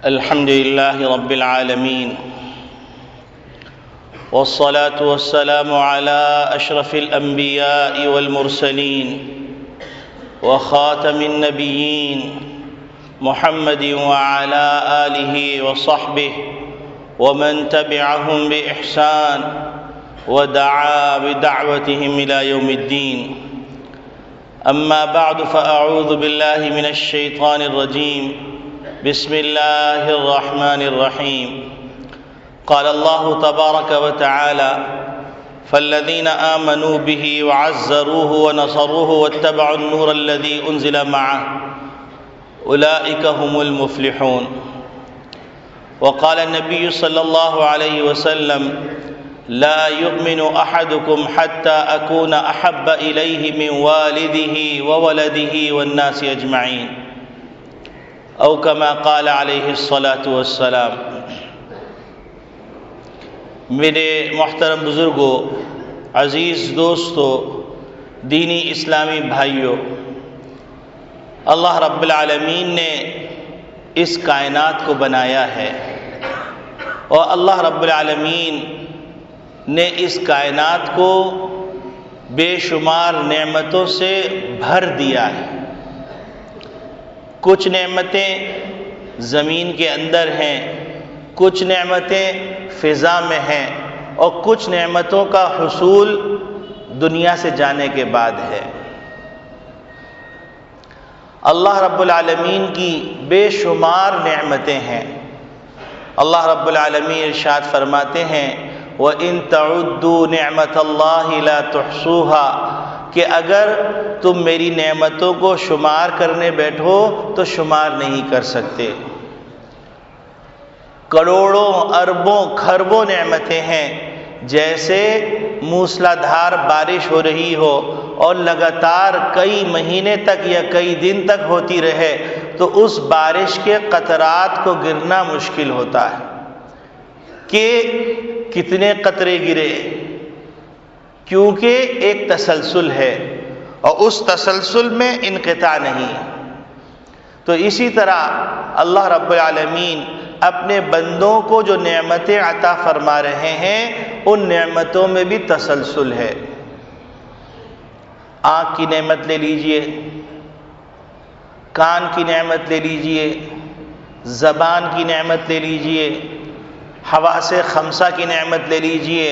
الحمد لله رب العالمين والصلاة والسلام على أشرف الأنبياء والمرسلين وخاتم النبيين محمد وعلى آله وصحبه ومن تبعهم بإحسان ودعا بدعوتهم إلى يوم الدين. أما بعد فأعوذ بالله من الشيطان الرجيم. بسم الله الرحمن الرحيم. قال الله تبارك وتعالى: فالذين آمنوا به وعزروه ونصروه واتبعوا النور الذي أنزل معه أولئك هم المفلحون. وقال النبي صلى الله عليه وسلم: لا يؤمن أحدكم حتى أكون أحب إليه من والده وولده والناس أجمعين او كما قال علیہ الصلاۃ والسلام. میرے محترم بزرگوں، عزیز دوستوں، دینی اسلامی بھائیوں، اللہ رب العالمین نے اس کائنات کو بنایا ہے اور اللہ رب العالمین نے اس کائنات کو بے شمار نعمتوں سے بھر دیا ہے. کچھ نعمتیں زمین کے اندر ہیں، کچھ نعمتیں فضا میں ہیں اور کچھ نعمتوں کا حصول دنیا سے جانے کے بعد ہے. اللہ رب العالمین کی بے شمار نعمتیں ہیں. اللہ رب العالمین ارشاد فرماتے ہیں: وَإِن تَعُدُّوا نِعْمَةَ اللَّهِ لَا تُحْصُوهَا، کہ اگر تم میری نعمتوں کو شمار کرنے بیٹھو تو شمار نہیں کر سکتے. کروڑوں اربوں کھربوں نعمتیں ہیں. جیسے موسلا دھار بارش ہو رہی ہو اور لگاتار کئی مہینے تک یا کئی دن تک ہوتی رہے تو اس بارش کے قطرات کو گرنا مشکل ہوتا ہے کہ کتنے قطرے گرے، کیونکہ ایک تسلسل ہے اور اس تسلسل میں انقطاع نہیں. تو اسی طرح اللہ رب العالمین اپنے بندوں کو جو نعمتیں عطا فرما رہے ہیں ان نعمتوں میں بھی تسلسل ہے. آنکھ کی نعمت لے لیجئے، کان کی نعمت لے لیجئے، زبان کی نعمت لے لیجئے، حواس خمسہ کی نعمت لے لیجئے،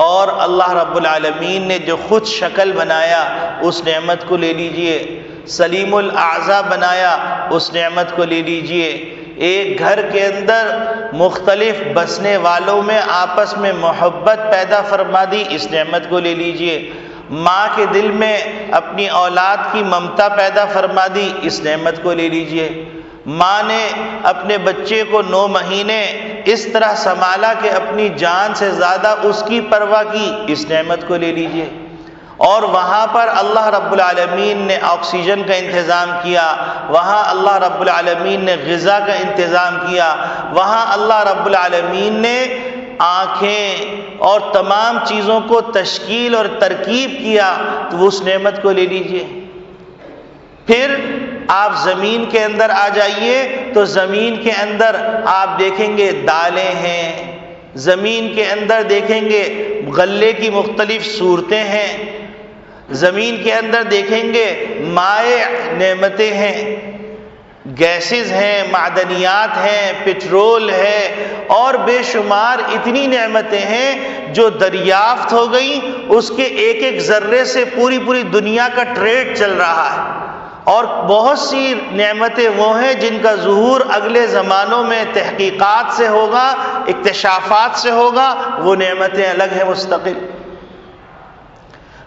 اور اللہ رب العالمین نے جو خود شکل بنایا اس نعمت کو لے لیجئے، سلیم الاعضاء بنایا اس نعمت کو لے لیجئے، ایک گھر کے اندر مختلف بسنے والوں میں آپس میں محبت پیدا فرما دی اس نعمت کو لے لیجئے، ماں کے دل میں اپنی اولاد کی ممتا پیدا فرما دی اس نعمت کو لے لیجئے، ماں نے اپنے بچے کو 9 مہینے اس طرح سنبھالا کہ اپنی جان سے زیادہ اس کی پرواہ کی اس نعمت کو لے لیجئے، اور وہاں پر اللہ رب العالمین نے آکسیجن کا انتظام کیا، وہاں اللہ رب العالمین نے غذا کا انتظام کیا، وہاں اللہ رب العالمین نے آنکھیں اور تمام چیزوں کو تشکیل اور ترکیب کیا، تو اس نعمت کو لے لیجئے. پھر آپ زمین کے اندر آ جائیے تو زمین کے اندر آپ دیکھیں گے دالیں ہیں، زمین کے اندر دیکھیں گے غلے کی مختلف صورتیں ہیں، زمین کے اندر دیکھیں گے مائع نعمتیں ہیں، گیسز ہیں، معدنیات ہیں، پٹرول ہے اور بے شمار اتنی نعمتیں ہیں جو دریافت ہو گئی. اس کے ایک ایک ذرے سے پوری دنیا کا ٹریڈ چل رہا ہے. اور بہت سی نعمتیں وہ ہیں جن کا ظہور اگلے زمانوں میں تحقیقات سے ہوگا، اکتشافات سے ہوگا، وہ نعمتیں الگ ہیں مستقل.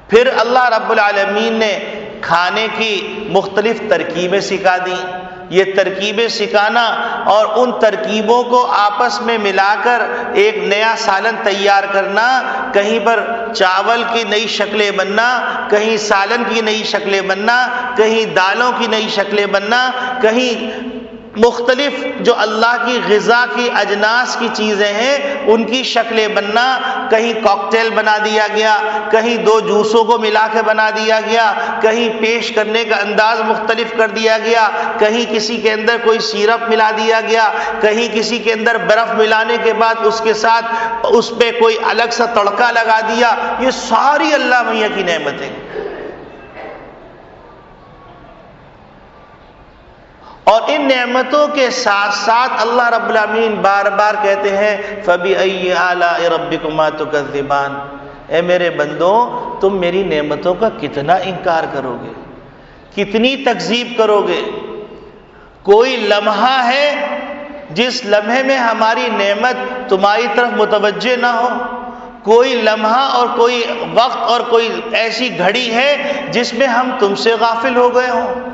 پھر اللہ رب العالمین نے کھانے کی مختلف ترکیبیں سکھا دیں. یہ ترکیبیں سکھانا اور ان ترکیبوں کو آپس میں ملا کر ایک نیا سالن تیار کرنا، کہیں پر چاول کی نئی شکلیں بننا، کہیں سالن کی نئی شکلیں بننا، کہیں دالوں کی نئی شکلیں بننا، کہیں مختلف جو اللہ کی غذا کی اجناس کی چیزیں ہیں ان کی شکلیں بننا، کہیں کاکٹیل بنا دیا گیا، کہیں دو جوسوں کو ملا کے بنا دیا گیا، کہیں پیش کرنے کا انداز مختلف کر دیا گیا، کہیں کسی کے اندر کوئی سیرپ ملا دیا گیا، کہیں کسی کے اندر برف ملانے کے بعد اس کے ساتھ اس پہ کوئی الگ سا تڑکا لگا دیا. یہ ساری اللہ میاں کی نعمتیں. اور ان نعمتوں کے ساتھ ساتھ اللہ رب العالمین بار بار کہتے ہیں فَبِأَيِّ آلَاءِ رَبِّكُمَا تُكَذِّبَانِ. اے میرے بندوں، تم میری نعمتوں کا کتنا انکار کرو گے، کتنی تکذیب کرو گے. کوئی لمحہ ہے جس لمحے میں ہماری نعمت تمہاری طرف متوجہ نہ ہو؟ کوئی لمحہ اور کوئی وقت اور کوئی ایسی گھڑی ہے جس میں ہم تم سے غافل ہو گئے ہوں؟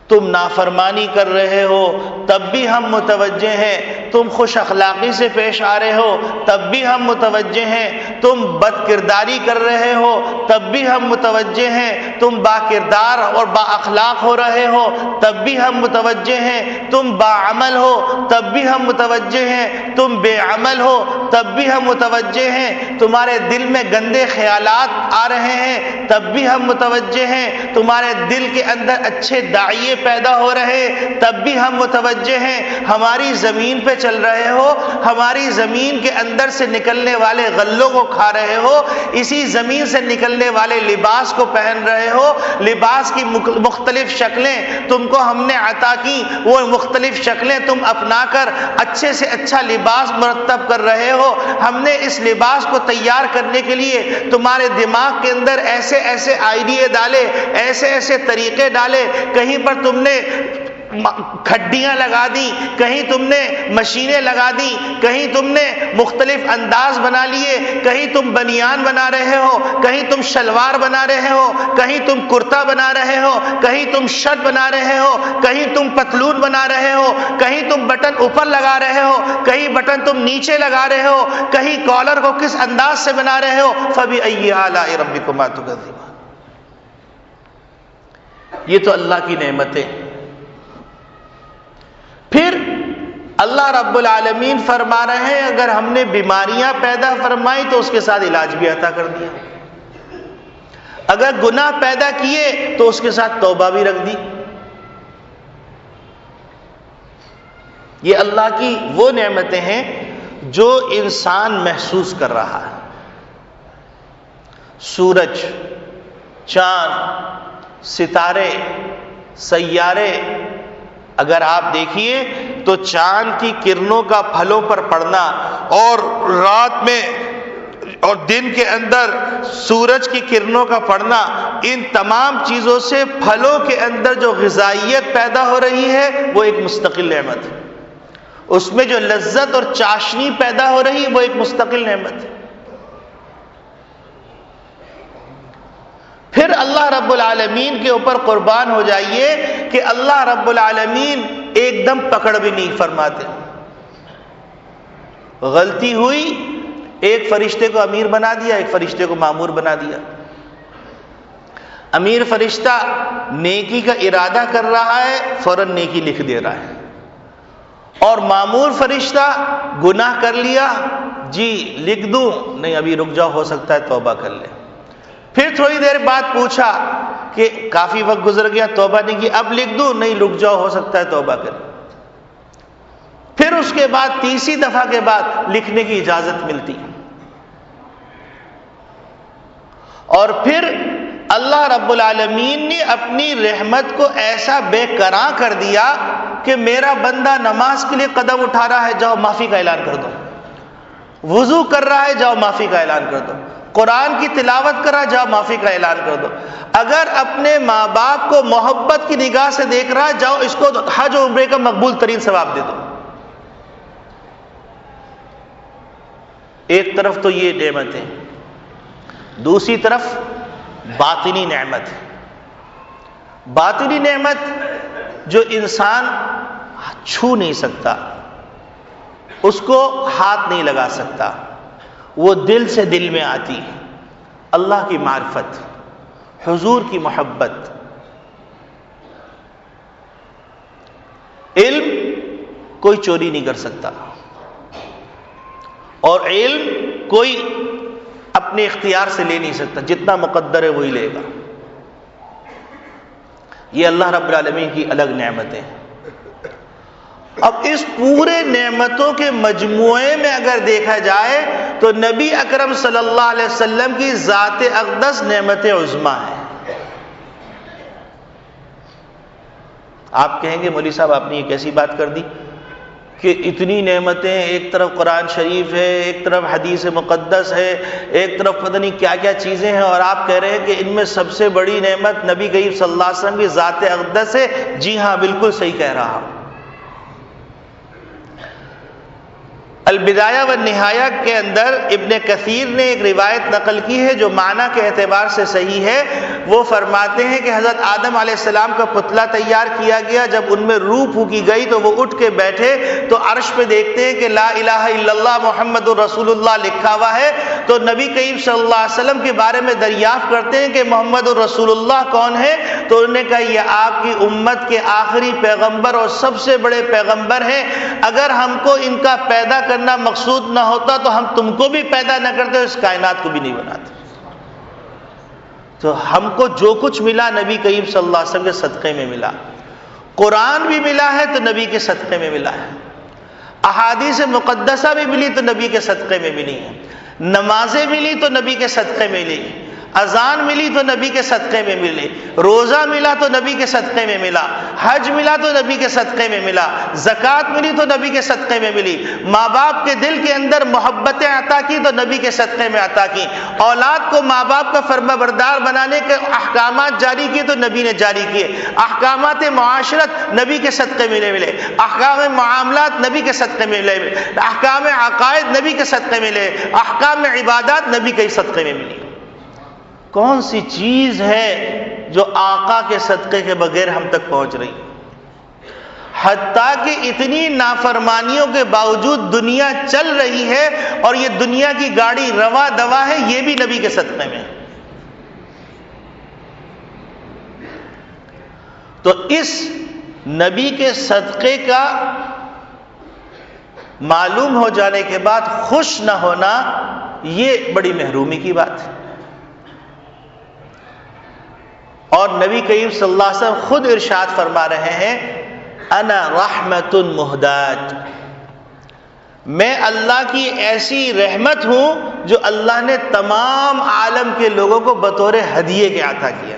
تم نافرمانی کر رہے ہو تب بھی ہم متوجہ ہیں، تم خوش اخلاقی سے پیش آ رہے ہو تب بھی ہم متوجہ ہیں، تم بد کرداری کر رہے ہو تب بھی ہم متوجہ ہیں، تم با کردار اور با اخلاق ہو رہے ہو تب بھی ہم متوجہ ہیں، تم با عمل ہو تب بھی ہم متوجہ ہیں، تم بے عمل ہو تب بھی ہم متوجہ ہیں، تمہارے دل میں گندے خیالات آ رہے ہیں تب بھی ہم متوجہ ہیں، تمہارے دل کے اندر اچھے داعیے پیدا ہو رہے تب بھی ہم متوجہ ہیں. ہماری زمین پہ چل رہے ہو، ہماری زمین کے اندر سے نکلنے والے غلوں کو کھا رہے ہو، اسی زمین سے نکلنے والے لباس کو پہن رہے ہو، لباس کی مختلف شکلیں تم کو ہم نے عطا کی، وہ مختلف شکلیں تم اپنا کر اچھے سے اچھا لباس مرتب کر رہے ہو. ہم نے اس لباس کو تیار کرنے کے لیے تمہارے دماغ کے اندر ایسے ایسے آئیڈیے ڈالے، ایسے ایسے طریقے ڈالے، کہیں پر تم نے کھڈیاں لگا دی، کہیں تم نے مشینیں لگا دی، کہیں تم نے مختلف انداز بنا لیے، کہیں تم بنیان بنا رہے ہو، کہیں تم شلوار بنا رہے ہو، کہیں تم کرتا بنا رہے ہو، کہیں تم شرٹ بنا رہے ہو، کہیں تم پتلون بنا رہے ہو، کہیں تم بٹن اوپر لگا رہے ہو، کہیں بٹن تم نیچے لگا رہے ہو، کہیں کالر کو کس انداز سے بنا رہے ہو. فَبِأَيِّ آلَاءِ رَبِّكُمَا تُكَذِّبَانِ. یہ تو اللہ کی نعمتیں. پھر اللہ رب العالمین فرما رہے ہیں اگر ہم نے بیماریاں پیدا فرمائی تو اس کے ساتھ علاج بھی عطا کر دیا، اگر گناہ پیدا کیے تو اس کے ساتھ توبہ بھی رکھ دی. یہ اللہ کی وہ نعمتیں ہیں جو انسان محسوس کر رہا ہے. سورج، چاند، ستارے، سیارے، اگر آپ دیکھیے تو چاند کی کرنوں کا پھلوں پر پڑنا اور رات میں اور دن کے اندر سورج کی کرنوں کا پڑنا، ان تمام چیزوں سے پھلوں کے اندر جو غذائیت پیدا ہو رہی ہے وہ ایک مستقل نعمت ہے. اس میں جو لذت اور چاشنی پیدا ہو رہی ہے وہ ایک مستقل نعمت ہے. پھر اللہ رب العالمین کے اوپر قربان ہو جائیے کہ اللہ رب العالمین ایک دم پکڑ بھی نہیں فرماتے. غلطی ہوئی، ایک فرشتے کو امیر بنا دیا، ایک فرشتے کو مامور بنا دیا. امیر فرشتہ نیکی کا ارادہ کر رہا ہے، فوراً نیکی لکھ دے رہا ہے، اور مامور فرشتہ گناہ کر لیا، جی لکھ دوں؟ نہیں، ابھی رک جاؤ، ہو سکتا ہے توبہ کر لے. پھر تھوڑی دیر بعد پوچھا کہ کافی وقت گزر گیا، توبہ نہیں کی، اب لکھ دوں؟ نہیں، رک جاؤ، ہو سکتا ہے توبہ کرے. پھر اس کے بعد تیسری دفعہ کے بعد لکھنے کی اجازت ملتی. اور پھر اللہ رب العالمین نے اپنی رحمت کو ایسا بے کراں کر دیا کہ میرا بندہ نماز کے لیے قدم اٹھا رہا ہے، جاؤ معافی کا اعلان کر دو. وضو کر رہا ہے، جاؤ معافی کا اعلان کر دو. قرآن کی تلاوت کر رہا ہے، جاؤ معافی کا اعلان کر دو. اگر اپنے ماں باپ کو محبت کی نگاہ سے دیکھ رہا ہے، جاؤ اس کو حج و عمرے کا مقبول ترین ثواب دے دو. ایک طرف تو یہ نعمت ہے، دوسری طرف باطنی نعمت ہے. باطنی نعمت جو انسان چھو نہیں سکتا، اس کو ہاتھ نہیں لگا سکتا، وہ دل سے دل میں آتی ہے. اللہ کی معرفت، حضور کی محبت. کوئی چوری نہیں کر سکتا، اور علم کوئی اپنے اختیار سے لے نہیں سکتا، جتنا مقدر ہے وہی لے گا۔ یہ اللہ رب العالمین کی الگ نعمتیں ہیں۔ اب اس پورے نعمتوں کے مجموعے میں اگر دیکھا جائے تو نبی اکرم صلی اللہ علیہ وسلم کی ذات اقدس نعمت عظمیٰ ہے۔ آپ کہیں گے مولوی صاحب آپ نے یہ کیسی بات کر دی کہ اتنی نعمتیں، ایک طرف قرآن شریف ہے، ایک طرف حدیث مقدس ہے، ایک طرف پتہ نہیں کیا کیا چیزیں ہیں، اور آپ کہہ رہے ہیں کہ ان میں سب سے بڑی نعمت نبی کریم صلی اللہ علیہ وسلم کی ذات اقدس ہے؟ جی ہاں، بالکل صحیح کہہ رہا ہوں۔ البدایہ والنہایہ کے اندر ابن کثیر نے ایک روایت نقل کی ہے جو معنی کے اعتبار سے صحیح ہے۔ وہ فرماتے ہیں کہ حضرت آدم علیہ السلام کا پتلا تیار کیا گیا، جب ان میں روح پھونکی گئی تو وہ اٹھ کے بیٹھے تو عرش پہ دیکھتے ہیں کہ لا الہ الا اللہ محمد الرسول اللہ لکھا ہوا ہے، تو نبی کریم صلی اللہ علیہ وسلم کے بارے میں دریافت کرتے ہیں کہ محمد الرسول اللہ کون ہے؟ تو انہوں نے کہا یہ آپ کی امت کے آخری پیغمبر اور سب سے بڑے پیغمبر ہیں، اگر ہم کو ان کا پیدا کرنا مقصود نہ ہوتا تو ہم تم کو بھی پیدا نہ کرتے، اس کائنات کو بھی نہیں بناتے۔ تو ہم کو جو کچھ ملا نبی کریم صلی اللہ علیہ وسلم کے صدقے میں ملا، قرآن بھی ملا ہے تو نبی کے صدقے میں ملا ہے، احادیث مقدسہ بھی ملی تو نبی کے صدقے میں ملی ہیں، نمازیں ملی تو نبی کے صدقے میں ملی، اذان ملی تو نبی کے صدقے میں ملی، روزہ ملا تو نبی کے صدقے میں ملا، حج ملا تو نبی کے صدقے میں ملا، زکوٰۃ ملی تو نبی کے صدقے میں ملی، ماں باپ کے دل کے اندر محبتیں عطا کی تو نبی کے صدقے میں عطا کی، اولاد کو ماں باپ کا فرما بردار بنانے کے احکامات جاری کیے تو نبی نے جاری کیے، احکامات معاشرت نبی کے صدقے میں ملے، احکام معاملات نبی کے صدقے میں ملے، احکام عقائد نبی کے صدقے میں ملے، احکام عبادات نبی کے صدقے میں ملی۔ کون سی چیز ہے جو آقا کے صدقے کے بغیر ہم تک پہنچ رہی؟ حتیٰ کہ اتنی نافرمانیوں کے باوجود دنیا چل رہی ہے اور یہ دنیا کی گاڑی رواں دوا ہے، یہ بھی نبی کے صدقے میں۔ تو اس نبی کے صدقے کا معلوم ہو جانے کے بعد خوش نہ ہونا یہ بڑی محرومی کی بات ہے۔ اور نبی کریم صلی اللہ علیہ وسلم خود ارشاد فرما رہے ہیں انا رحمت مہداۃ، میں اللہ کی ایسی رحمت ہوں جو اللہ نے تمام عالم کے لوگوں کو بطور ہدیے کے عطا کیا۔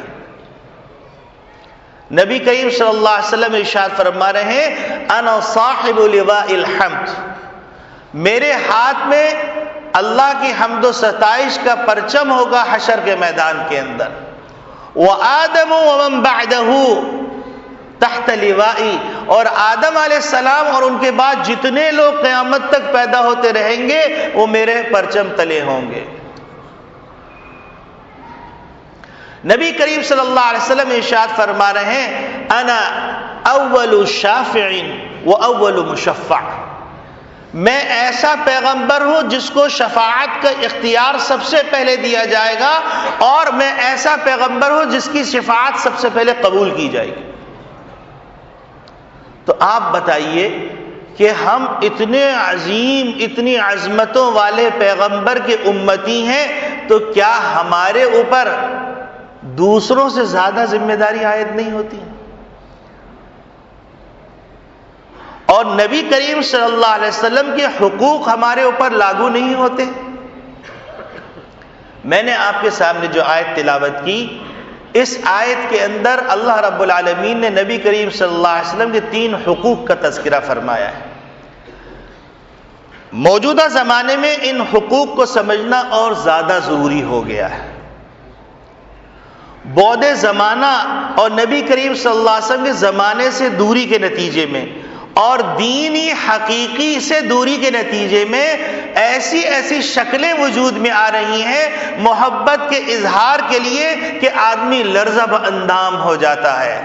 نبی کریم صلی اللہ علیہ وسلم ارشاد فرما رہے ہیں انا صاحب لواء الحمد، میرے ہاتھ میں اللہ کی حمد و ستائش کا پرچم ہوگا حشر کے میدان کے اندر، وآدم ومن بعدہ تحت لوائی، اور آدم علیہ السلام اور ان کے بعد جتنے لوگ قیامت تک پیدا ہوتے رہیں گے وہ میرے پرچم تلے ہوں گے۔ نبی کریم صلی اللہ علیہ وسلم ارشاد فرما رہے ہیں انا اول شافع و اول مشفع، میں ایسا پیغمبر ہوں جس کو شفاعت کا اختیار سب سے پہلے دیا جائے گا، اور میں ایسا پیغمبر ہوں جس کی شفاعت سب سے پہلے قبول کی جائے گی۔ تو آپ بتائیے کہ ہم اتنے عظیم، اتنی عظمتوں والے پیغمبر کے امتی ہیں، تو کیا ہمارے اوپر دوسروں سے زیادہ ذمہ داری عائد نہیں ہوتی؟ اور نبی کریم صلی اللہ علیہ وسلم کے حقوق ہمارے اوپر لاگو نہیں ہوتے؟ میں نے آپ کے سامنے جو آیت تلاوت کی، اس آیت کے اندر اللہ رب العالمین نے نبی کریم صلی اللہ علیہ وسلم کے 3 حقوق کا تذکرہ فرمایا ہے۔ موجودہ زمانے میں ان حقوق کو سمجھنا اور زیادہ ضروری ہو گیا ہے۔ بعد زمانہ اور نبی کریم صلی اللہ علیہ وسلم کے زمانے سے دوری کے نتیجے میں اور دینی حقیقی سے دوری کے نتیجے میں ایسی ایسی شکلیں وجود میں آ رہی ہیں محبت کے اظہار کے لیے کہ آدمی لرزہ اندام ہو جاتا ہے،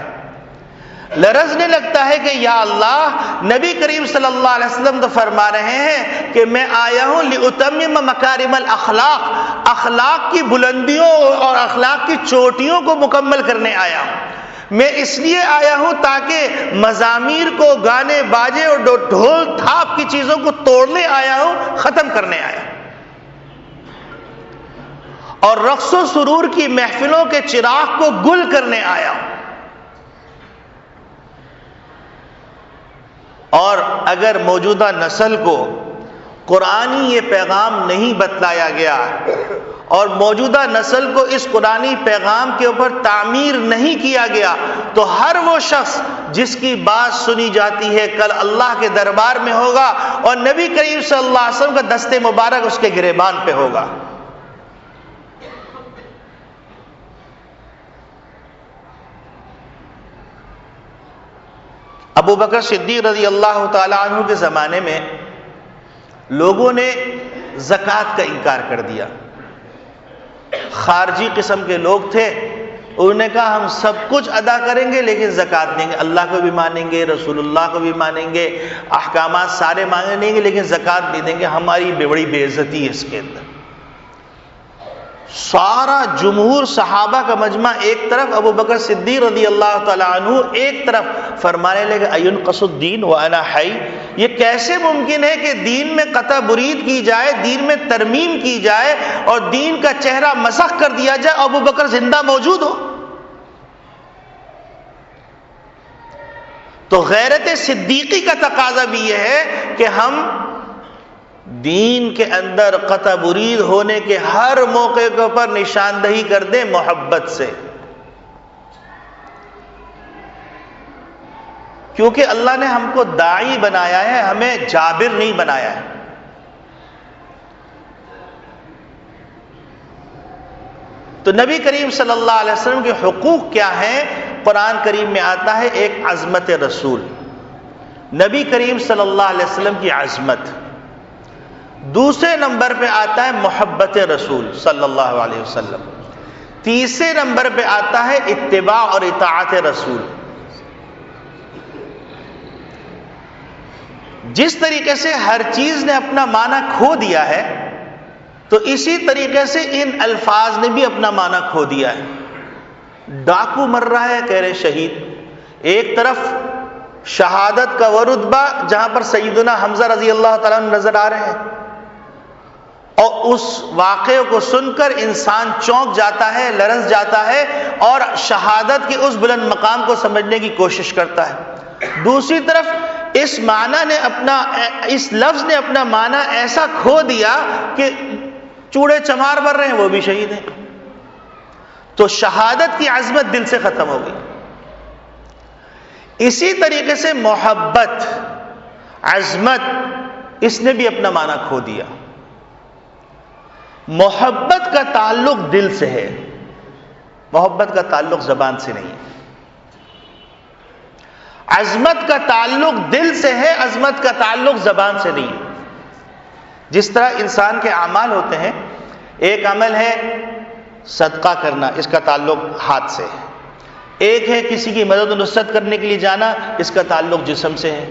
لرزنے لگتا ہے کہ یا اللہ، نبی کریم صلی اللہ علیہ وسلم تو فرما رہے ہیں کہ میں آیا ہوں لِأُتَمِّمَ مَكَارِمَ الْأَخْلَاقِ، اخلاق کی بلندیوں اور اخلاق کی چوٹیوں کو مکمل کرنے آیا ہوں۔ میں اس لیے آیا ہوں تاکہ مزامیر کو، گانے باجے اور ڈھول تھاپ کی چیزوں کو توڑنے آیا ہوں، ختم کرنے آیا ہوں، اور رقص و سرور کی محفلوں کے چراغ کو گل کرنے آیا ہوں۔ اور اگر موجودہ نسل کو قرآنی یہ پیغام نہیں بتلایا گیا اور موجودہ نسل کو اس قرآنی پیغام کے اوپر تعمیر نہیں کیا گیا تو ہر وہ شخص جس کی بات سنی جاتی ہے کل اللہ کے دربار میں ہوگا اور نبی کریم صلی اللہ علیہ وسلم کا دست مبارک اس کے گریبان پہ ہوگا۔ ابو بکر صدیق رضی اللہ تعالی عنہ کے زمانے میں لوگوں نے زکوٰۃ کا انکار کر دیا۔ خارجی قسم کے لوگ تھے، انہوں نے کہا ہم سب کچھ ادا کریں گے لیکن زکوٰۃ دیں گے، اللہ کو بھی مانیں گے، رسول اللہ کو بھی مانیں گے، احکامات سارے مانیں گے لیکن زکوٰۃ نہیں دیں گے، ہماری بڑی بے عزتی ہے اس کے اندر۔ سارا جمہور صحابہ کا مجمع ایک طرف، ابو بکر صدیق رضی اللہ تعالی عنہ ایک طرف، فرمانے لگے اینقص الدین وانا حی، یہ کیسے ممکن ہے کہ دین میں قطع برید کی جائے، دین میں ترمیم کی جائے اور دین کا چہرہ مسخ کر دیا جائے، ابو بکر زندہ موجود ہو؟ تو غیرت صدیقی کا تقاضا بھی یہ ہے کہ ہم دین کے اندر قطع برید ہونے کے ہر موقع کے اوپر نشاندہی کر دیں محبت سے، کیونکہ اللہ نے ہم کو داعی بنایا ہے، ہمیں جابر نہیں بنایا ہے۔ تو نبی کریم صلی اللہ علیہ وسلم کے حقوق کیا ہیں؟ قرآن کریم میں آتا ہے ایک عظمت رسول، نبی کریم صلی اللہ علیہ وسلم کی عظمت، دوسرے نمبر پہ آتا ہے محبت رسول صلی اللہ علیہ وسلم، تیسرے نمبر پہ آتا ہے اتباع اور اطاعت رسول۔ جس طریقے سے ہر چیز نے اپنا معنی کھو دیا ہے تو اسی طریقے سے ان الفاظ نے بھی اپنا معنی کھو دیا ہے۔ ڈاکو مر رہا ہے، کہہ رہے شہید، ایک طرف شہادت کا وہ رتبہ جہاں پر سیدنا حمزہ رضی اللہ تعالیٰ عنہ نظر آ رہے ہیں، اور اس واقعے کو سن کر انسان چونک جاتا ہے، لرز جاتا ہے اور شہادت کے اس بلند مقام کو سمجھنے کی کوشش کرتا ہے۔ دوسری طرف اس معنی نے اپنا، اس لفظ نے اپنا معنی ایسا کھو دیا کہ چوڑے چمار بن رہے ہیں، وہ بھی شہید ہیں۔ تو شہادت کی عظمت دل سے ختم ہو گئی۔ اسی طریقے سے محبت، عظمت، اس نے بھی اپنا معنی کھو دیا۔ محبت کا تعلق دل سے ہے، محبت کا تعلق زبان سے نہیں۔ عظمت کا تعلق دل سے ہے، عظمت کا تعلق زبان سے نہیں۔ جس طرح انسان کے اعمال ہوتے ہیں، ایک عمل ہے صدقہ کرنا، اس کا تعلق ہاتھ سے ہے، ایک ہے کسی کی مدد و نصرت کرنے کے لیے جانا، اس کا تعلق جسم سے ہے،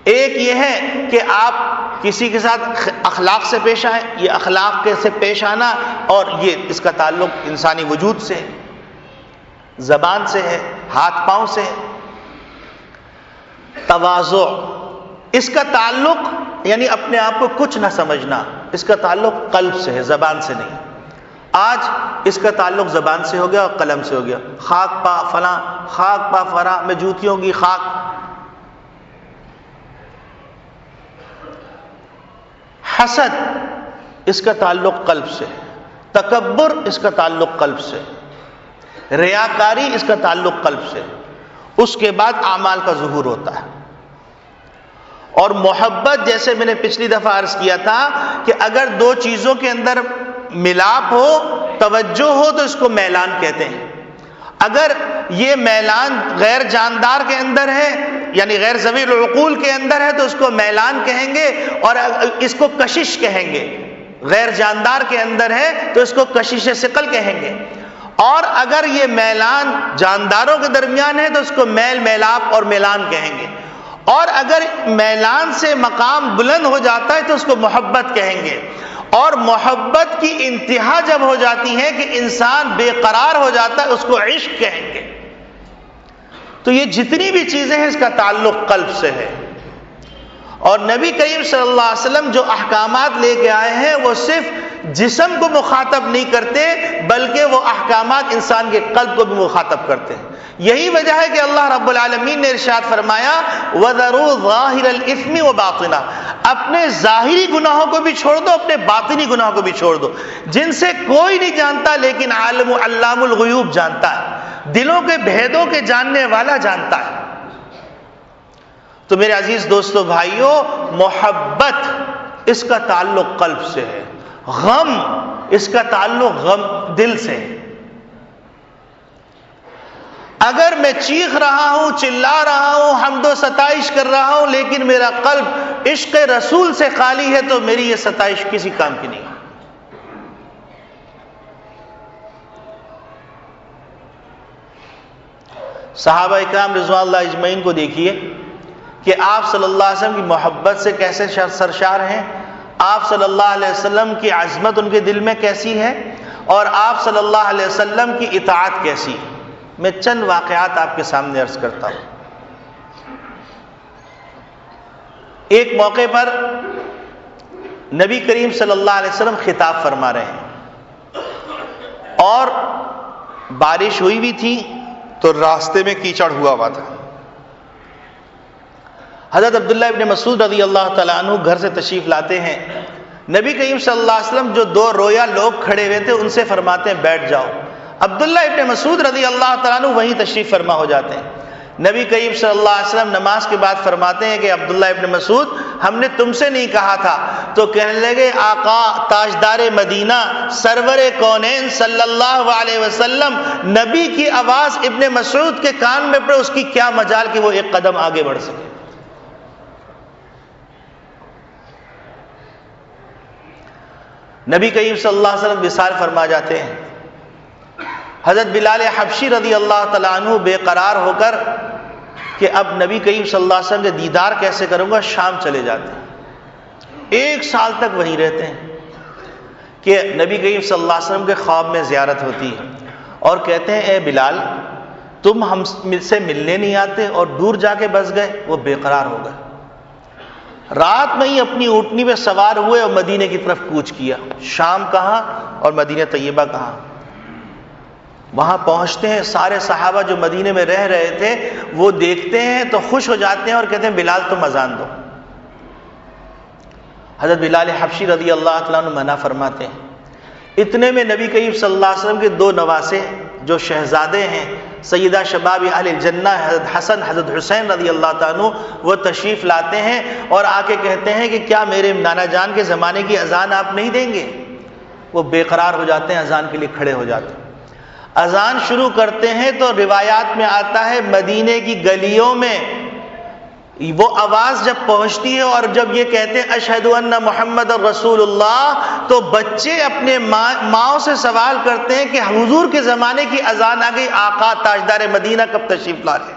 ایک یہ ہے کہ آپ کسی کے ساتھ اخلاق سے پیش آئیں، یہ اخلاق سے پیش آنا، اور یہ اس کا تعلق انسانی وجود سے ہے، زبان سے ہے، ہاتھ پاؤں سے ہے۔ تواضع، اس کا تعلق یعنی اپنے آپ کو کچھ نہ سمجھنا، اس کا تعلق قلب سے ہے، زبان سے نہیں۔ آج اس کا تعلق زبان سے ہو گیا اور قلم سے ہو گیا، خاک پا فلاں، خاک پا فلاں، میں جوتیوں کی خاک۔ حسد، اس کا تعلق قلب سے، تکبر، اس کا تعلق قلب سے، ریاکاری، اس کا تعلق قلب سے، اس کے بعد اعمال کا ظہور ہوتا ہے۔ اور محبت، جیسے میں نے پچھلی دفعہ عرض کیا تھا کہ اگر دو چیزوں کے اندر ملاپ ہو، توجہ ہو، تو اس کو میلان کہتے ہیں۔ اگر یہ میلان غیر جاندار کے اندر ہے، یعنی غیر ذوی العقول کے اندر ہے، تو اس کو میلان کہیں گے، اور اس کو کشش کہیں گے۔ غیر جاندار کے اندر ہے تو اس کو کشش ثقل کہیں گے۔ اور اگر یہ میلان جانداروں کے درمیان ہے تو اس کو میل، میلاپ اور میلان کہیں گے۔ اور اگر میلان سے مقام بلند ہو جاتا ہے تو اس کو محبت کہیں گے۔ اور محبت کی انتہا جب ہو جاتی ہے کہ انسان بے قرار ہو جاتا ہے، اس کو عشق کہیں گے۔ تو یہ جتنی بھی چیزیں ہیں اس کا تعلق قلب سے ہے. اور نبی کریم صلی اللہ علیہ وسلم جو احکامات لے کے آئے ہیں وہ صرف جسم کو مخاطب نہیں کرتے بلکہ وہ احکامات انسان کے قلب کو بھی مخاطب کرتے ہیں. یہی وجہ ہے کہ اللہ رب العالمین نے ارشاد فرمایا وَذَرُوا ظَاهِرَ الْإِثْمِ وَبَاطِنَهُ، اپنے ظاہری گناہوں کو بھی چھوڑ دو، اپنے باطنی گناہوں کو بھی چھوڑ دو، جن سے کوئی نہیں جانتا لیکن عالم علام الغیوب جانتا ہے، دلوں کے بھیدوں کے جاننے والا جانتا ہے. تو میرے عزیز دوستو بھائیوں، محبت اس کا تعلق قلب سے ہے، غم اس کا تعلق دل سے ہے. اگر میں چیخ رہا ہوں، چلا رہا ہوں، حمد و ستائش کر رہا ہوں لیکن میرا قلب عشق رسول سے خالی ہے تو میری یہ ستائش کسی کام کی نہیں. صحابہ اکرام رضوان اللہ اجمعین کو دیکھیے کہ آپ صلی اللہ علیہ وسلم کی محبت سے کیسے سرشار ہیں، آپ صلی اللہ علیہ وسلم کی عظمت ان کے دل میں کیسی ہے، اور آپ صلی اللہ علیہ وسلم کی اطاعت کیسی ہے. میں چند واقعات آپ کے سامنے عرض کرتا ہوں. ایک موقع پر نبی کریم صلی اللہ علیہ وسلم خطاب فرما رہے ہیں اور بارش ہوئی بھی تھی تو راستے میں کیچڑ ہوا تھا. حضرت عبداللہ ابن مسعود رضی اللہ تعالیٰ عنہ گھر سے تشریف لاتے ہیں. نبی کریم صلی اللہ علیہ وسلم جو دو رویا لوگ کھڑے ہوئے تھے ان سے فرماتے ہیں بیٹھ جاؤ. عبداللہ ابن مسعود رضی اللہ تعالیٰ عنہ وہیں تشریف فرما ہو جاتے ہیں. نبی کریم صلی اللہ علیہ وسلم نماز کے بعد فرماتے ہیں کہ عبداللہ ابن مسعود ہم نے تم سے نہیں کہا تھا. تو کہنے لگے آقا تاجدار مدینہ سرور کونین صلی اللہ علیہ وسلم، نبی کی آواز ابن مسعود کے کان میں پڑے، اس کی کیا مجال کہ وہ ایک قدم آگے بڑھ سکے. نبی کریم صلی اللہ علیہ وسلم وصال فرما جاتے ہیں. حضرت بلال حبشی رضی اللہ تعالیٰ عنہ بے قرار ہو کر کہ اب نبی کریم صلی اللہ علیہ وسلم کے دیدار کیسے کروں گا، شام چلے جاتے ہیں. 1 سال تک وہیں رہتے ہیں کہ نبی کریم صلی اللہ علیہ وسلم کے خواب میں زیارت ہوتی ہے اور کہتے ہیں اے بلال تم ہم سے ملنے نہیں آتے اور دور جا کے بس گئے. وہ بے قرار ہو گئے. رات میں ہی اپنی اونٹنی میں سوار ہوئے اور مدینے کی طرف کوچ کیا. شام کہاں اور مدینہ طیبہ کہاں. وہاں پہنچتے ہیں، سارے صحابہ جو مدینے میں رہ رہے تھے وہ دیکھتے ہیں تو خوش ہو جاتے ہیں اور کہتے ہیں بلال تم اذان دو. حضرت بلال حبشی رضی اللہ تعالیٰ عنہ منع فرماتے ہیں. اتنے میں نبی کریم صلی اللہ علیہ وسلم کے 2 نواسے جو شہزادے ہیں، سیدہ شباب اہل الجنہ حضرت حسن حضرت حسین رضی اللہ تعالیٰ عنہ، وہ تشریف لاتے ہیں اور آ کے کہتے ہیں کہ کیا میرے نانا جان کے زمانے کی اذان آپ نہیں دیں گے. وہ بے قرار ہو جاتے ہیں، اذان کے لیے کھڑے ہو جاتے ہیں. اذان شروع کرتے ہیں تو روایات میں آتا ہے مدینے کی گلیوں میں وہ آواز جب پہنچتی ہے اور جب یہ کہتے ہیں اشہد ان محمد رسول اللہ تو بچے اپنے ماؤں سے سوال کرتے ہیں کہ حضور کے زمانے کی اذان آ گئی، آقا تاجدار مدینہ کب تشریف لا رہے.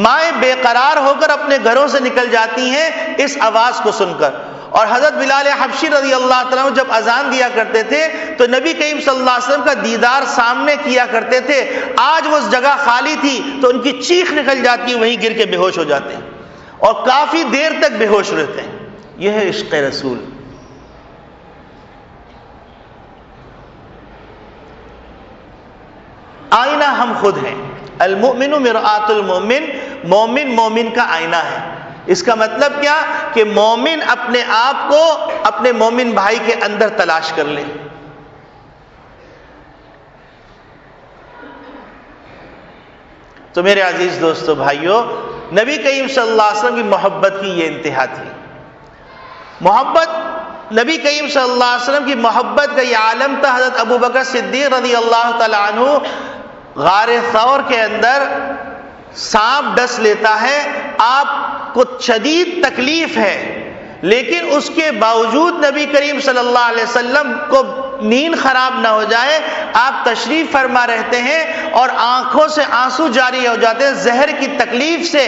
مائیں بے قرار ہو کر اپنے گھروں سے نکل جاتی ہیں اس آواز کو سن کر. اور حضرت بلال حبشی رضی اللہ تعالیٰ عنہ جب اذان دیا کرتے تھے تو نبی کریم صلی اللہ علیہ وسلم کا دیدار سامنے کیا کرتے تھے. آج وہ جگہ خالی تھی تو ان کی چیخ نکل جاتی ہے، وہیں گر کے بے ہوش ہو جاتے ہیں اور کافی دیر تک بے ہوش رہتے ہیں. یہ ہے عشق رسول. آئینہ ہم خود ہیں. المؤمن مرآۃ المؤمن، مومن مومن کا آئینہ ہے. اس کا مطلب کیا کہ مومن اپنے آپ کو اپنے مومن بھائی کے اندر تلاش کر لے. تو میرے عزیز دوستو بھائیو، نبی کریم صلی اللہ علیہ وسلم کی محبت کی یہ انتہا تھی. محبت نبی کریم صلی اللہ علیہ وسلم کی محبت کا یہ عالم تھا. حضرت ابو بکر صدیق رضی اللہ تعالی عنہ غار ثور کے اندر سانپ ڈس لیتا ہے، آپ کو شدید تکلیف ہے، لیکن اس کے باوجود نبی کریم صلی اللہ علیہ وسلم کو نیند خراب نہ ہو جائے، آپ تشریف فرما رہتے ہیں اور آنکھوں سے آنسو جاری ہو جاتے ہیں. زہر کی تکلیف سے،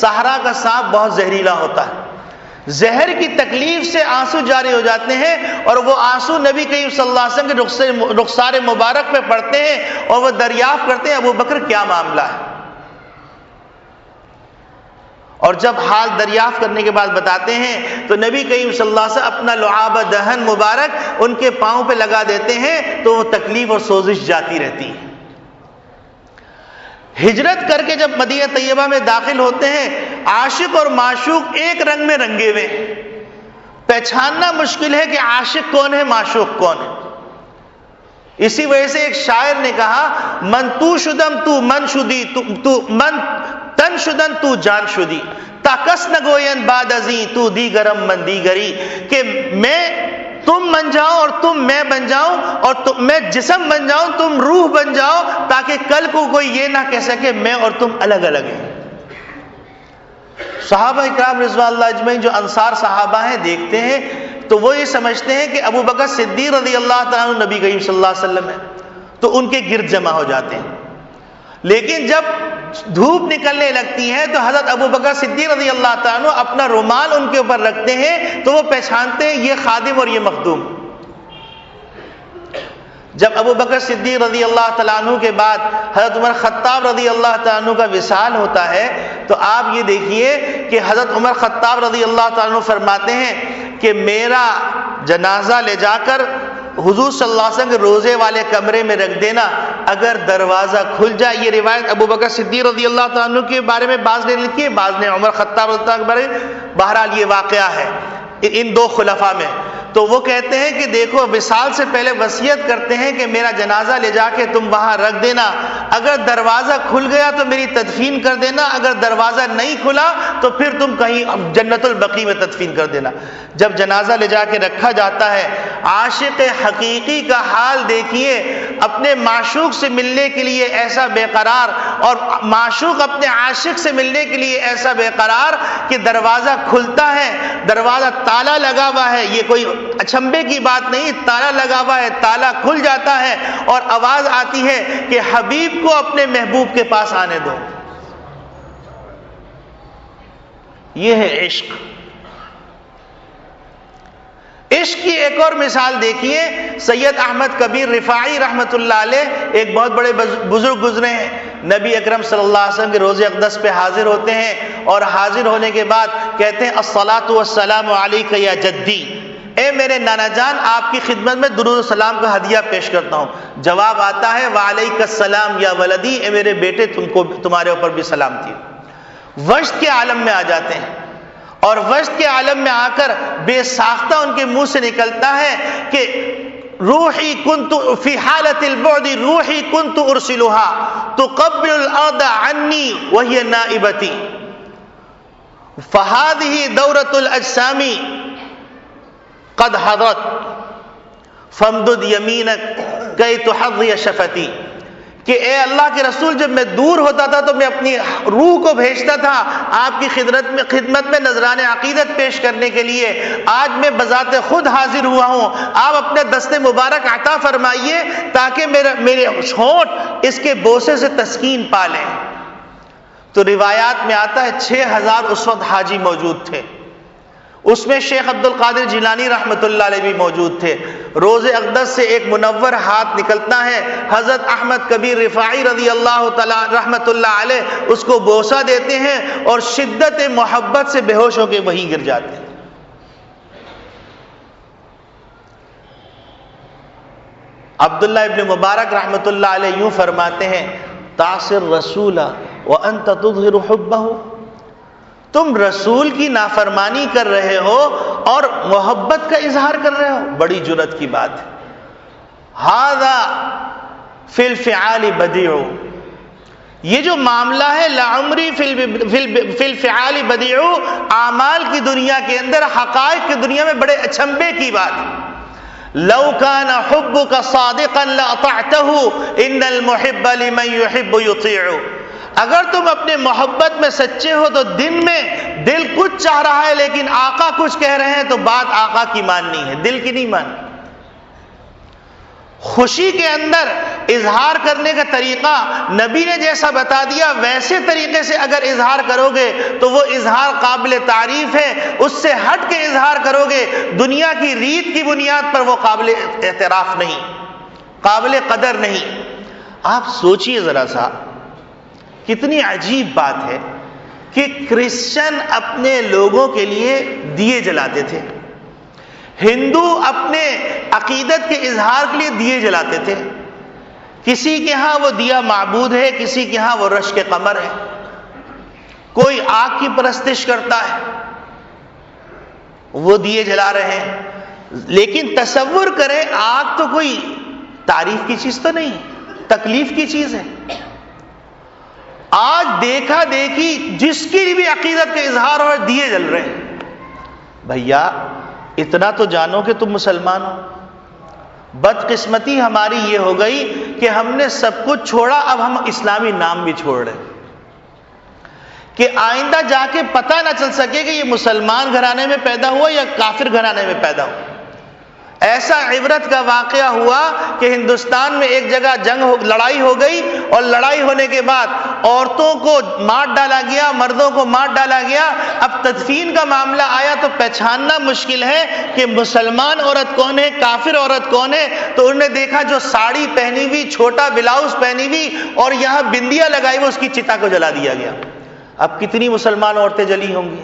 صحرا کا سانپ بہت زہریلا ہوتا ہے، زہر کی تکلیف سے آنسو جاری ہو جاتے ہیں اور وہ آنسو نبی کریم صلی اللہ علیہ وسلم کے رخسار مبارک پہ پڑتے ہیں اور وہ دریافت کرتے ہیں ابو بکر کیا معاملہ ہے. اور جب حال دریافت کرنے کے بعد بتاتے ہیں تو نبی کریم صلی اللہ علیہ وسلم اپنا لعاب دہن مبارک ان کے پاؤں پہ لگا دیتے ہیں تو وہ تکلیف اور سوزش جاتی رہتی ہے۔ ہجرت کر کے جب مدینہ طیبہ میں داخل ہوتے ہیں، عاشق اور معشوق ایک رنگ میں رنگے ہوئے، پہچاننا مشکل ہے کہ عاشق کون ہے، معشوق کون ہے۔ اسی وجہ سے ایک شاعر نے کہا، من تو شدم تو من شدی، تو من تن شدن تو جان شدی، تا کس نگوین بعد ازیں تو دیگرم من دیگری، کہ میں تم بن جاؤ اور تم میں بن جاؤں، اور میں جسم بن جاؤں تم روح بن جاؤ، تاکہ کل کو کوئی یہ نہ کہہ سکے میں اور تم الگ الگ ہیں۔ صحابہ اکرام رضوان اللہ اجمعین جو انصار صحابہ ہیں دیکھتے ہیں تو وہ یہ سمجھتے ہیں کہ ابو بکر صدیق رضی اللہ تعالیٰ عنہ نبی کریم صلی اللہ علیہ وسلم ہے، تو ان کے گرد جمع ہو جاتے ہیں۔ لیکن جب دھوپ نکلنے لگتی ہے تو حضرت ابو بکر صدیق رضی اللہ تعالیٰ عنہ اپنا رومال ان کے اوپر رکھتے ہیں تو وہ پہچانتے ہیں یہ خادم اور یہ مخدوم۔ جب ابو بکر صدیق رضی اللہ تعالیٰ عنہ کے بعد حضرت عمر خطاب رضی اللہ تعالیٰ عنہ کا وصال ہوتا ہے تو آپ یہ دیکھیے کہ حضرت عمر خطاب رضی اللہ تعالیٰ عنہ فرماتے ہیں کہ میرا جنازہ لے جا کر حضور صلی اللہ علیہ وسلم کے روزے والے کمرے میں رکھ دینا، اگر دروازہ کھل جائے۔ یہ روایت ابو بکر صدیق رضی اللہ تعالیٰ عنہ کے بارے میں بعض نے لکھی ہے، بعض نے عمر خطاب رضی اللہ عنہ کے بارے میں، بہرحال یہ واقعہ ہے ان دو خلفاء میں۔ تو وہ کہتے ہیں کہ دیکھو وصال سے پہلے وصیت کرتے ہیں کہ میرا جنازہ لے جا کے تم وہاں رکھ دینا، اگر دروازہ کھل گیا تو میری تدفین کر دینا، اگر دروازہ نہیں کھلا تو پھر تم کہیں جنت البقیع میں تدفین کر دینا۔ جب جنازہ لے جا کے رکھا جاتا ہے، عاشق حقیقی کا حال دیکھیے، اپنے معشوق سے ملنے کے لیے ایسا بے قرار اور معشوق اپنے عاشق سے ملنے کے لیے ایسا بے قرار کہ دروازہ کھلتا ہے، دروازہ تالا لگا ہوا ہے، یہ کوئی اچھمبے کی بات نہیں، تالا لگا ہوا ہے، تالا کھل جاتا ہے اور آواز آتی ہے کہ حبیب کو اپنے محبوب کے پاس آنے دو۔ یہ ہے عشق۔ عشق کی ایک اور مثال دیکھیے، سید احمد کبیر رفاعی رحمۃ اللہ علیہ ایک بہت بڑے بزرگ گزرے ہیں، نبی اکرم صلی اللہ علیہ وسلم کے روزے اقدس پہ حاضر ہوتے ہیں اور حاضر ہونے کے بعد کہتے ہیں الصلاۃ والسلام علیک یا جدی، اے میرے نانا جان آپ کی خدمت میں درود و سلام کا ہدیہ پیش کرتا ہوں۔ جواب آتا ہے وعلیک السلام یا ولدی، اے میرے بیٹے تمہارے اوپر بھی سلامتی۔ وجد کے عالم میں آ جاتے ہیں اور وجد کے عالم میں آ کر بے ساختہ ان کے منہ سے نکلتا ہے کہ روحی کنت فی حالت البعد روحی کنت ارسلها تقبل الارض عنی وہی نائبتی فہذہ دورۃ الاجسام قد حضرت فامدد یمینک کی تحظی شفتی، کہ اے اللہ کے رسول جب میں دور ہوتا تھا تو میں اپنی روح کو بھیجتا تھا آپ کی خدمت میں نذران عقیدت پیش کرنے کے لیے، آج میں بذات خود حاضر ہوا ہوں، آپ اپنے دست مبارک عطا فرمائیے تاکہ میرے ہونٹ اس کے بوسے سے تسکین پا لیں۔ تو روایات میں آتا ہے 6000 اس وقت حاجی موجود تھے، اس میں شیخ عبد القادر جیلانی رحمۃ اللہ علیہ بھی موجود تھے۔ روز اقدس سے ایک منور ہاتھ نکلتا ہے، حضرت احمد کبیر رفاعی رضی اللہ تعالی رحمۃ اللہ علیہ اس کو بوسہ دیتے ہیں اور شدت محبت سے بے ہوش ہو کے وہیں گر جاتے ہیں۔ عبداللہ ابن مبارک رحمۃ اللہ علیہ یوں فرماتے ہیں تعصر رسول وانت تظہر حبہ، تم رسول کی نافرمانی کر رہے ہو اور محبت کا اظہار کر رہے ہو، بڑی جرأت کی بات ہے۔ ھذا فی الفعال بدیع، یہ جو معاملہ ہے لعمری فی الفعال بدیع، اعمال کی دنیا کے اندر، حقائق کی دنیا میں بڑے اچنبے کی بات ہے۔ لو کان حبک صادقا لاطعته ان المحب لمن يحب يطيع، اگر تم اپنے محبت میں سچے ہو تو دن میں دل کچھ چاہ رہا ہے لیکن آقا کچھ کہہ رہے ہیں تو بات آقا کی ماننی ہے، دل کی نہیں ماننی۔ خوشی کے اندر اظہار کرنے کا طریقہ نبی نے جیسا بتا دیا ویسے طریقے سے اگر اظہار کرو گے تو وہ اظہار قابل تعریف ہے، اس سے ہٹ کے اظہار کرو گے دنیا کی ریت کی بنیاد پر وہ قابل اعتراف نہیں، قابل قدر نہیں۔ آپ سوچئے ذرا سا، کتنی عجیب بات ہے کہ کرسچن اپنے لوگوں کے لیے دیے جلاتے تھے، ہندو اپنے عقیدت کے اظہار کے لیے دیے جلاتے تھے. کسی کے ہاں وہ دیا معبود ہے، کسی کے ہاں وہ رشک قمر ہے، کوئی آگ کی پرستش کرتا ہے، وہ دیے جلا رہے ہیں. لیکن تصور کریں، آگ تو کوئی تعریف کی چیز تو نہیں، تکلیف کی چیز ہے. آج دیکھا دیکھی جس کی بھی عقیدت کا اظہار ہو دیے جل رہے ہیں. بھیا اتنا تو جانو کہ تم مسلمان ہو. بدقسمتی ہماری یہ ہو گئی کہ ہم نے سب کچھ چھوڑا، اب ہم اسلامی نام بھی چھوڑ رہے ہیں کہ آئندہ جا کے پتہ نہ چل سکے کہ یہ مسلمان گھرانے میں پیدا ہوا یا کافر گھرانے میں پیدا ہوا. ایسا عبرت کا واقعہ ہوا کہ ہندوستان میں ایک جگہ لڑائی ہو گئی، اور لڑائی ہونے کے بعد عورتوں کو مار ڈالا گیا، مردوں کو مار ڈالا گیا. اب تدفین کا معاملہ آیا تو پہچاننا مشکل ہے کہ مسلمان عورت کون ہے، کافر عورت کون ہے. تو انہوں نے دیکھا جو ساڑی پہنی ہوئی، چھوٹا بلاؤز پہنی ہوئی اور یہاں بندیاں لگائی ہوئی، اس کی چتا کو جلا دیا گیا. اب کتنی مسلمان عورتیں جلی ہوں گی.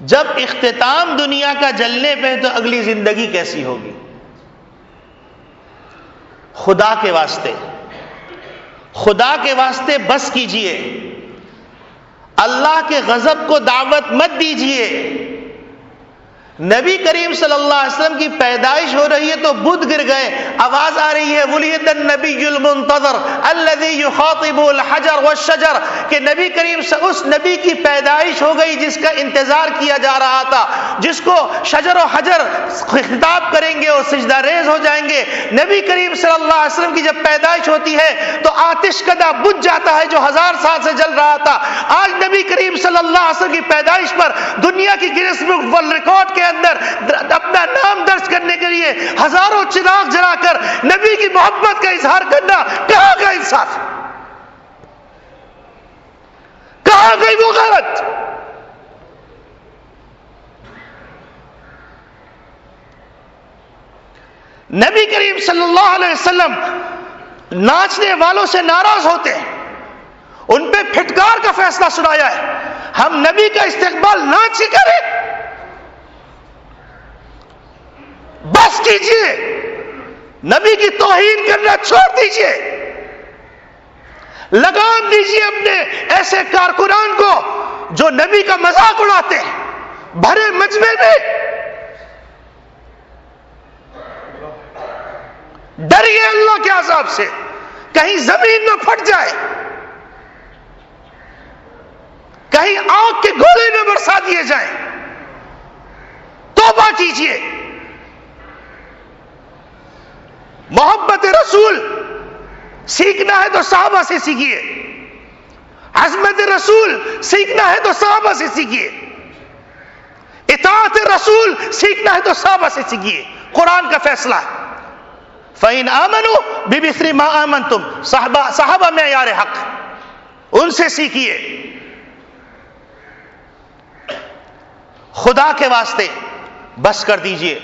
جب اختتام دنیا کا جلنے پہ تو اگلی زندگی کیسی ہوگی. خدا کے واسطے، خدا کے واسطے بس کیجئے، اللہ کے غضب کو دعوت مت دیجئے. نبی کریم صلی اللہ علیہ وسلم کی پیدائش ہو رہی ہے تو بت گر گئے، آواز آ رہی ہے ولد النبی المنتظر الذی یخاطب الحجر والشجر، کہ نبی کریم اس نبی کی پیدائش ہو گئی جس کا انتظار کیا جا رہا تھا، جس کو شجر و حجر خطاب کریں گے اور سجدہ ریز ہو جائیں گے. نبی کریم صلی اللہ علیہ وسلم کی جب پیدائش ہوتی ہے تو آتش کدہ بجھ جاتا ہے جو 1000 سال سے جل رہا تھا. آج نبی کریم صلی اللہ علیہ وسلم کی پیدائش پر دنیا کی گنیس بک ورلڈ ریکارڈ کے اندر اپنا نام درج کرنے کے لیے ہزاروں چراغ جلا کر نبی کی محبت کا اظہار کرنا، کہاں کا انصاف، کہاں گئی وہ غیرت. نبی کریم صلی اللہ علیہ وسلم ناچنے والوں سے ناراض ہوتے ہیں، ان پہ پھٹکار کا فیصلہ سنایا ہے. ہم نبی کا استقبال ناچ کے کریں. بس کیجئے، نبی کی توہین کرنا چھوڑ دیجئے. لگام دیجئے اپنے ایسے کارکنان کو جو نبی کا مذاق اڑاتے ہیں بھرے مجمع میں. ڈریے اللہ کے عذاب سے، کہیں زمین نہ پھٹ جائے، کہیں آگ کے گولے میں برسا دیے جائیں. توبہ کیجئے. محبت رسول سیکھنا ہے تو صحابہ سے سیکھیے، عظمت رسول سیکھنا ہے تو صحابہ سے سیکھیے، اطاعت رسول سیکھنا ہے تو صحابہ سے سیکھیے. قرآن کا فیصلہ ہے فَإِنْ آمَنُوا بِمِثْلِ مَا آمَنْتُمْ. صحابہ معیار حق، ان سے سیکھیے. خدا کے واسطے بس کر دیجئے.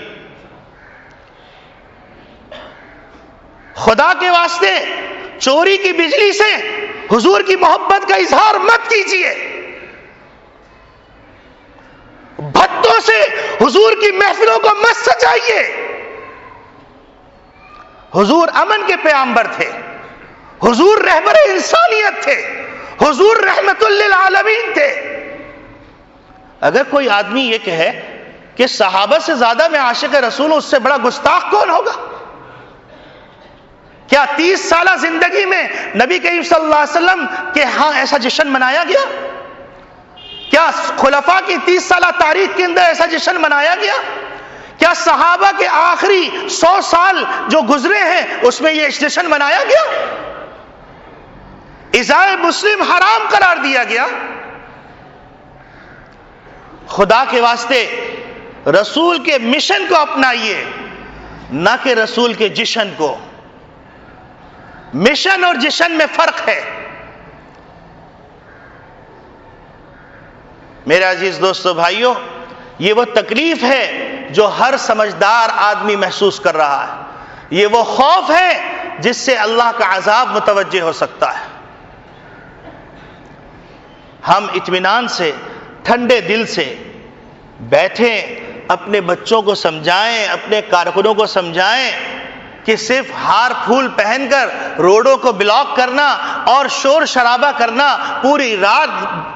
خدا کے واسطے چوری کی بجلی سے حضور کی محبت کا اظہار مت کیجیے. بھتوں سے حضور کی محفلوں کو مت سجائیے. حضور امن کے پیغمبر تھے، حضور رہبر انسانیت تھے، حضور رحمت للعالمین تھے. اگر کوئی آدمی یہ کہے کہ صحابہ سے زیادہ میں عاشق رسول ہوں، اس سے بڑا گستاخ کون ہوگا؟ کیا 30 سالہ زندگی میں نبی کریم صلی اللہ علیہ وسلم کے ہاں ایسا جشن منایا گیا؟ کیا خلفاء کی 30 سالہ تاریخ کے اندر ایسا جشن منایا گیا؟ کیا صحابہ کے آخری 100 سال جو گزرے ہیں اس میں یہ جشن منایا گیا؟ عزائے مسلم حرام قرار دیا گیا. خدا کے واسطے رسول کے مشن کو اپنائیے، نہ کہ رسول کے جشن کو. مشن اور جشن میں فرق ہے. میرے عزیز دوستو بھائیوں، یہ وہ تکلیف ہے جو ہر سمجھدار آدمی محسوس کر رہا ہے. یہ وہ خوف ہے جس سے اللہ کا عذاب متوجہ ہو سکتا ہے. ہم اطمینان سے ٹھنڈے دل سے بیٹھیں، اپنے بچوں کو سمجھائیں، اپنے کارکنوں کو سمجھائیں کہ صرف ہار پھول پہن کر روڈوں کو بلاک کرنا اور شور شرابہ کرنا، پوری رات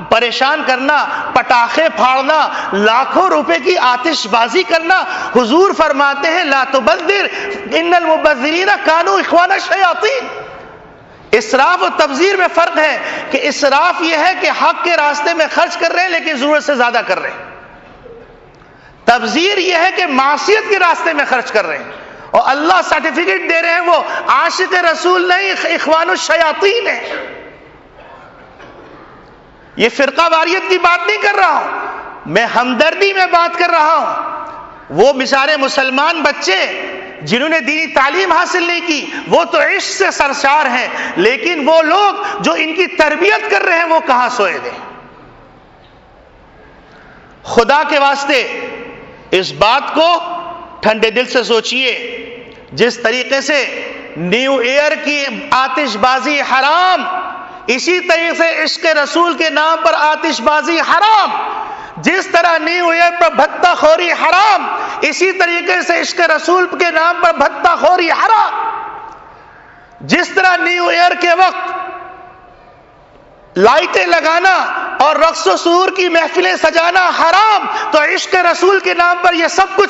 پریشان کرنا، پٹاخے پھاڑنا، لاکھوں روپے کی آتش بازی کرنا، حضور فرماتے ہیں لا تبذر ان المبذرین کانوا اخوان الشیاطین۔ اسراف و تبذیر میں فرق ہے کہ اسراف یہ ہے کہ حق کے راستے میں خرچ کر رہے ہیں لیکن ضرورت سے زیادہ کر رہے ہیں، تبذیر یہ ہے کہ معصیت کے راستے میں خرچ کر رہے ہیں، اور اللہ سرٹیفکیٹ دے رہے ہیں وہ عاشق رسول نہیں، اخوان الشیاطین ہے۔ یہ فرقہ واریت کی بات نہیں کر رہا ہوں، میں ہمدردی میں بات کر رہا ہوں۔ وہ بیچارے مسلمان بچے جنہوں نے دینی تعلیم حاصل نہیں کی وہ تو عشق سے سرشار ہیں، لیکن وہ لوگ جو ان کی تربیت کر رہے ہیں وہ کہاں سوئے گے؟ خدا کے واسطے اس بات کو ٹھنڈے دل سے سوچئے، جس طریقے سے نیو ایئر کی آتش بازی حرام، اسی طریقے سے عشق رسول کے نام پر آتش بازی حرام، جس طرح نیو ایئر پر بھتہ خوری حرام، اسی طریقے سے عشق رسول کے نام پر بھتہ خوری حرام۔ جس طرح نیو ایئر کے وقت لائٹیں لگانا اور رقص و سرور کی محفلیں سجانا حرام، تو عشق رسول کے نام پر یہ سب کچھ